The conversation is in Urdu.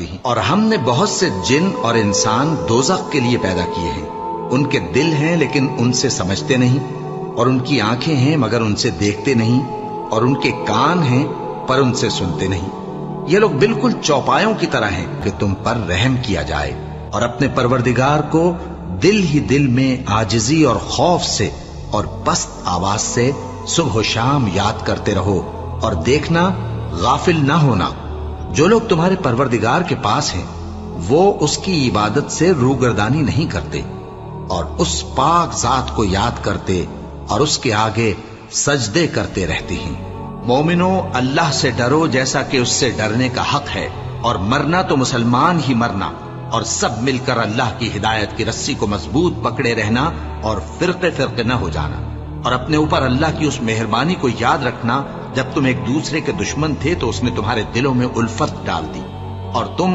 ہیں۔ اور ہم نے بہت سے جن اور انسان دوزخ کے لیے پیدا کیے ہیں، ان کے دل ہیں لیکن ان سے سمجھتے نہیں، اور ان کی آنکھیں ہیں مگر ان سے دیکھتے نہیں، اور ان کے کان ہیں پر ان سے سنتے نہیں۔ یہ لوگ بالکل چوپایوں کی طرح ہیں کہ تم پر رحم کیا جائے، اور اپنے پروردگار کو دل ہی دل میں عاجزی اور خوف سے اور پست آواز سے صبح و شام یاد کرتے رہو، اور دیکھنا غافل نہ ہونا۔ جو لوگ تمہارے پروردگار کے پاس ہیں وہ اس کی عبادت سے روگردانی نہیں کرتے، اور اس پاک ذات کو یاد کرتے اور اس کے آگے سجدے کرتے رہتے ہیں۔ مومنو، اللہ سے ڈرو جیسا کہ اس سے ڈرنے کا حق ہے، اور مرنا تو مسلمان ہی مرنا، اور سب مل کر اللہ کی ہدایت کی رسی کو مضبوط پکڑے رہنا اور فرقے فرقے نہ ہو جانا، اور اپنے اوپر اللہ کی اس مہربانی کو یاد رکھنا جب تم ایک دوسرے کے دشمن تھے تو اس نے تمہارے دلوں میں الفت ڈال دی، اور تم